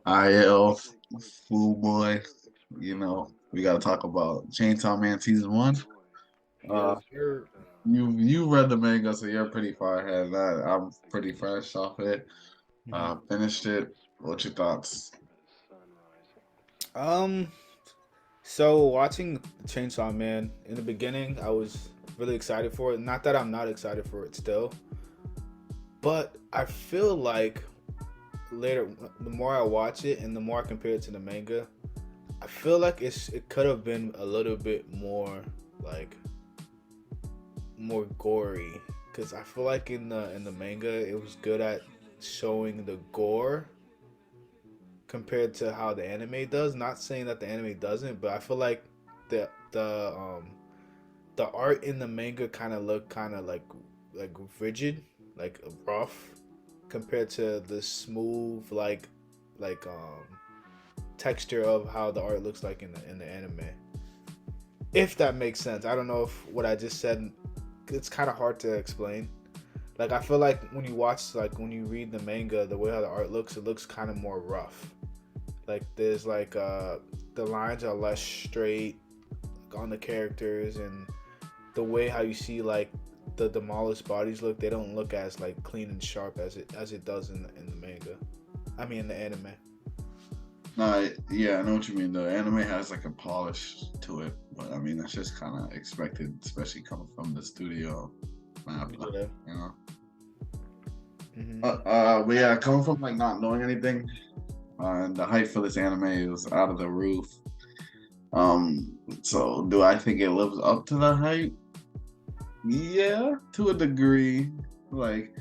IL, Fool Boy. We got to talk about Chainsaw Man season one. Uh, Yes, sir. you read the manga, so you're pretty far ahead. I'm pretty fresh off it. Mhm. Finished it. What's your thoughts? Um, so watching Chainsaw Man in the beginning, I was really excited for it. Not that I'm not excited for it still, but I feel like later, the more I watch it and the more I compare it to the manga, I feel like it could have been a little bit more like more gory because I feel like in the manga it was good at showing the gore compared to how the anime does. Not saying that the anime doesn't, but I feel like the the um the art in the manga kind of look kind of like rigid, like rough compared to the smooth like texture of how the art looks like in the anime. If that makes sense. I don't know if what I just said it's kind of hard to explain. Like I feel like when you watch like when you read the manga, the way how the art looks, it looks kind of more rough. Like there's the lines are less straight on the characters and the way how you see like the demolished bodies look, they don't look as like clean and sharp as it does in the manga. I mean in the anime. No, yeah, I know what you mean. The anime has like a polish to it, but I mean that's just kind of expected, especially coming from the studio Mappa, Yeah. you know. Hmm. But yeah, coming from like not knowing anything, and the hype for this anime was out of the roof. So do I think it lives up to the hype? Yeah, to a degree. Like,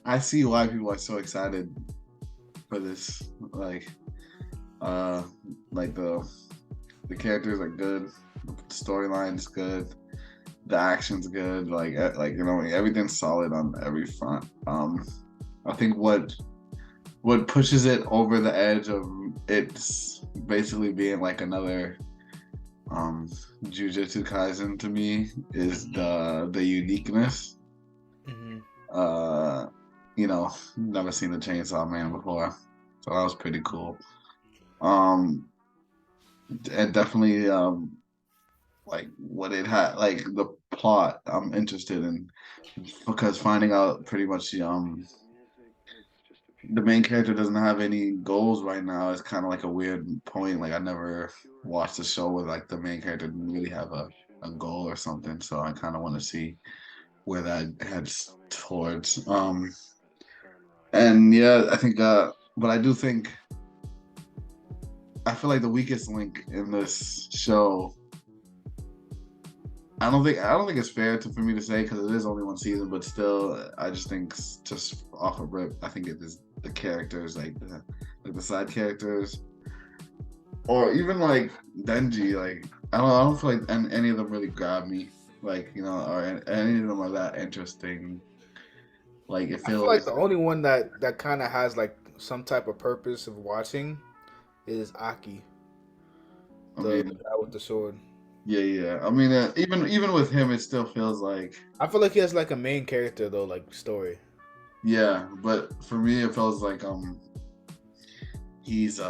I see why people are so excited for this. Uh, like the characters are good, the storyline's good, the action's good. Everything's solid on every front. I think what pushes it over the edge of it's basically being like another um Jujutsu Kaisen to me is the uniqueness. Hmm. Uh, never seen the Chainsaw Man before, so that was pretty cool. Um, and definitely like what it had, like the plot. I'm interested in because finding out pretty much the main character doesn't have any goals right now is kind of like a weird point. Like I never watched a show where like the main character didn't really have a goal or something. So I kind of want to see where that heads towards. And yeah, I think but I do think I feel like the weakest link in this show. I don't think it's fair for me to say because it is only one season, but still, I just think just off a rip, I think it is the characters, like the side characters, or even like Denji. Like I don't feel like any of them really grab me. Like or any of them are that interesting. Like it I feel like feels. the only one that kind of has like some type of purpose of watching is Aki, I the mean, guy with the sword. yeah, yeah. I mean, even with him, it still feels like I feel like he has like a main character though, like story. yeah. But for me, it feels like he's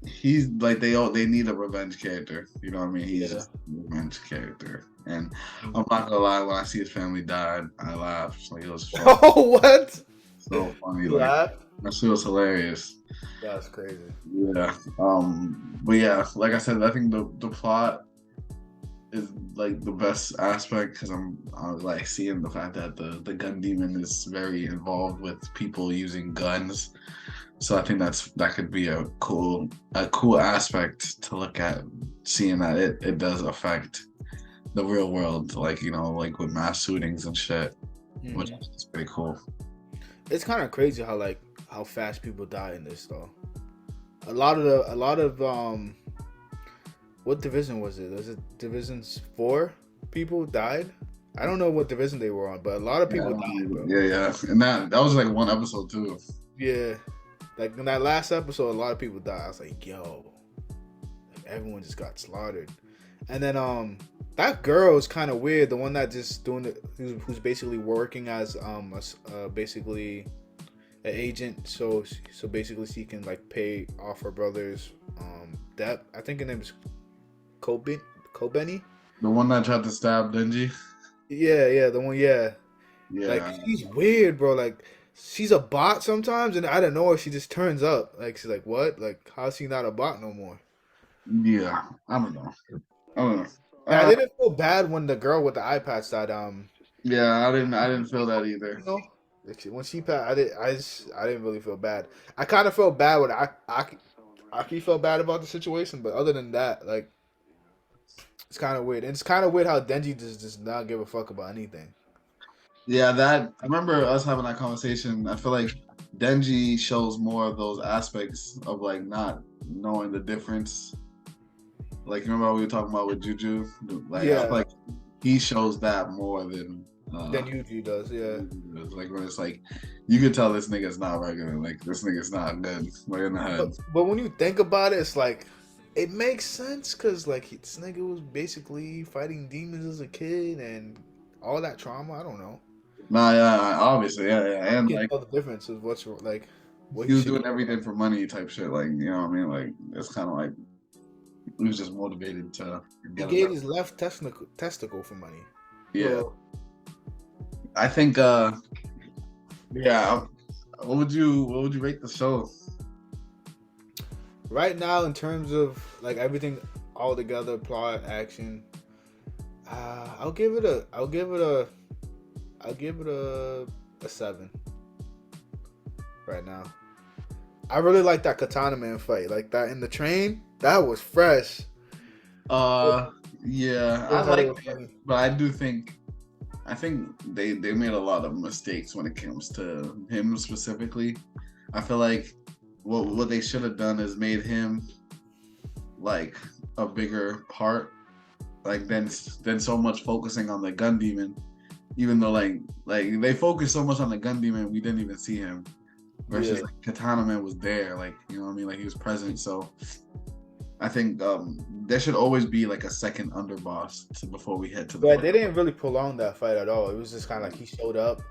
he's like they need a revenge character. You know what I mean? He's Yeah. just a revenge character. And I'm not gonna lie, when I see his family died, I laughed. Like it was fun, Oh, what? so funny. You Like laughed? that shit was hilarious. That's crazy. Yeah. But yeah, like I said, I think the plot is like the best aspect because I was like seeing the fact that the gun demon is very involved with people using guns. So I think that could be a cool aspect to look at, seeing that it does affect the real world, like like with mass shootings and shit, which Hmm. is pretty cool. It's kind of crazy how like how fast people die in this though. A lot of what division was it? Was it divisions 4 people died? I don't know what division they were on, but a lot of Yeah, people died, bro. yeah, yeah, and that was like one episode too. Yeah. Like in that last episode, a lot of people died. I was like, yo, like, everyone just got slaughtered. And then that girl is kind of weird. The one that just doing it, who's basically working as basically an agent, so basically she can like pay off her brother's debt. I think her name is Kobe Kobeni. The one that tried to stab Denji. Yeah, the one. Yeah, like Yeah, she's weird, bro. Like she's a bot sometimes, and I don't know if she just turns up. Like she's like, what? Like how's she not a bot no more? yeah. I don't know. I don't know. And I Uh, didn't feel bad when the girl with the eye patch that yeah, I didn't feel that either. you know, like when she passed, I didn't really feel bad. I kind of felt bad when Aki felt bad about the situation, but other than that, like it's kind of weird. And it's kind of weird how Denji just does not give a fuck about anything. Yeah, that I remember us having that conversation. I feel like Denji shows more of those aspects of like not knowing the difference. Like you remember what we were talking about with Juju? Like I Yeah, feel like he shows that more than Yuji does. Yeah, like when it's like you could tell this nigga's not regular. Like this nigga's not good. Like in the head. but when you think about it, it's like it makes sense because like this nigga was basically fighting demons as a kid and all that trauma. I don't know. Nah, yeah, obviously, yeah. And You can like tell the difference of what's like what he he was should doing be. everything for money type shit. Like, you know what I mean? Like it's kinda like he was just motivated to He get it gave done. his left testicle for money. Yeah. Well, I think yeah. What would you rate the show? right now, in terms of like everything all together, plot, action, I'll give it a 7 right now. I really like that Katana Man fight, like that in the train. That was fresh. Uh yeah, I I thought it like was it, funny. but I think they made a lot of mistakes when it comes to him specifically. I feel like what they should have done is made him like a bigger part, like than so much focusing on the gun demon. Even though like they focused so much on the gun demon, we didn't even see him. Versus Yeah, like, Katana Man was there, like you know what I mean, like he was present. So I think there should always be like a second underboss before we head to the but first. they didn't really prolong that fight at all. It was just kind of like he showed up,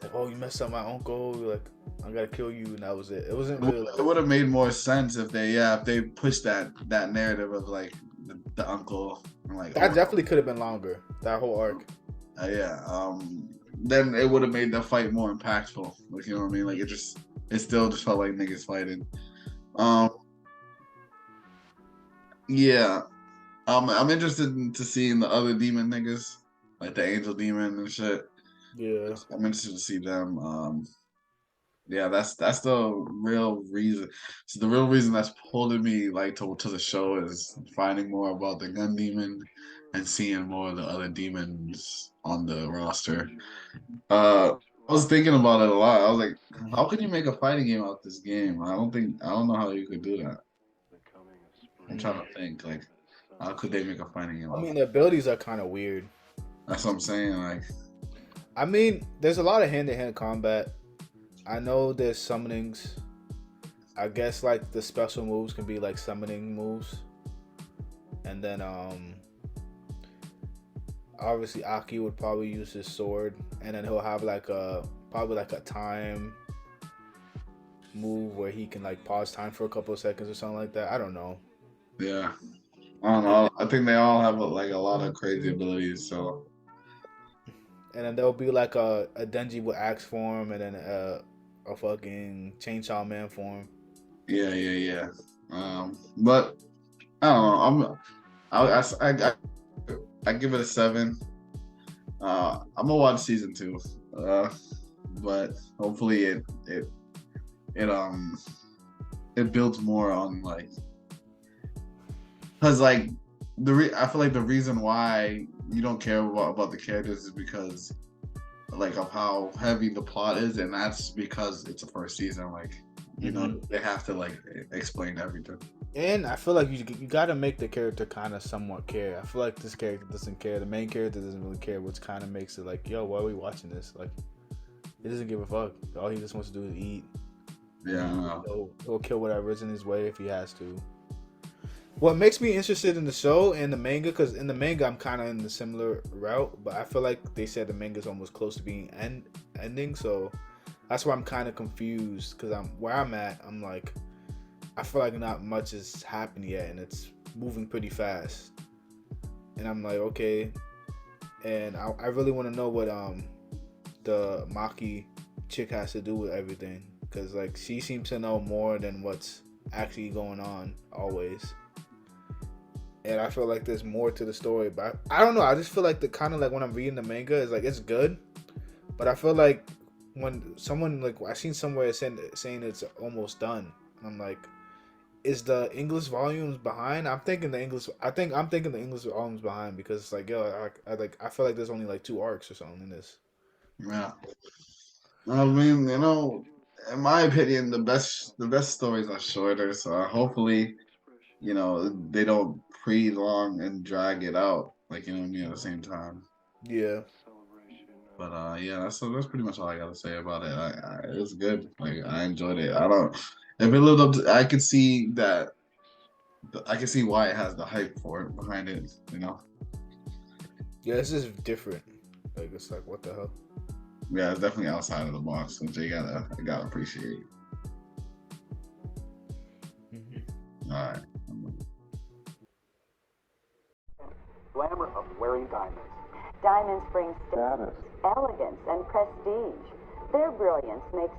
like, oh, you messed up my uncle, like I gotta kill you, and that was it. It wasn't really It like would have made more sense if they pushed that narrative of like the uncle and like that. Definitely could have been longer. That whole arc. yeah then it would have made the fight more impactful. Like you know what I mean, like it still just felt like niggas fighting. Um yeah, I'm interested to seeing the other demon niggas, like the angel demon and shit. Yeah. I'm interested to see them. Yeah, that's the real reason. So the real reason that's pulling me like to the show is finding more about the gun demon and seeing more of the other demons on the roster. I was thinking about it a lot. I was like, how Mhm. could you make a fighting game out this game? I don't know how you could do that. I'm trying to think like how could they make a fighting game I out? mean, the abilities are kind of weird. That's what I'm saying. Like, I mean, there's a lot of hand-to-hand combat. I know there's summonings. I guess like the special moves can be like summoning moves, and then obviously Aki would probably use his sword, and then he'll have like a probably like a time move where he can like pause time for a couple of seconds or something like that. I don't know. yeah, I don't know. I think they all have like a lot of crazy abilities. So And then there'll be like a Denji with axe form, and then a fucking Chainsaw Man form. yeah. But I don't know. I give it a 7. I'm gonna watch season 2. But hopefully it it builds more on like because like I feel like the reason why you don't care about the characters is because like of how heavy the plot is, and that's because it's a first season. Like you know they have to like explain everything. And I feel like you got to make the character kind of somewhat care. I feel like this character doesn't care. The main character doesn't really care, which kind of makes it like, yo, why are we watching this? Like, he doesn't give a fuck. All he just wants to do is eat. Yeah, I know. He'll kill whatever's in his way if he has to. What makes me interested in the show and the manga, because in the manga I'm kind of in the similar route, but I feel like they said the manga is almost close to being ending, so That's why I'm kind of confused because I'm where I'm at. I'm like, I feel like not much has happened yet, and it's moving pretty fast. And I'm like, okay, and I really want to know what the Maki chick has to do with everything because like she seems to know more than what's actually going on always. And I feel like there's more to the story, but I don't know. I just feel like the kind of like when I'm reading the manga is like it's good, but I feel like when someone like I seen somewhere saying it's almost done, I'm like, is the English volumes behind? I'm thinking the English. I'm thinking the English volumes behind because it's like yo, I feel like there's only like 2 arcs or something in this. Yeah. I mean, in my opinion, the best stories are shorter. So hopefully, they don't pre-long and drag it out. Like, what I mean, at the same time. Yeah. But yeah, that's pretty much all I gotta say about it. It was good. Like I enjoyed it. I don't. If it lived up to, I could see that. I can see why it has the hype for it behind it. Yeah, it's just different. Like it's like what the hell? Yeah, it's definitely outside of the box, which you gotta appreciate. Mm-hmm. All right. Glamour of wearing diamonds. Diamonds bring Status. elegance and prestige. Their brilliance makes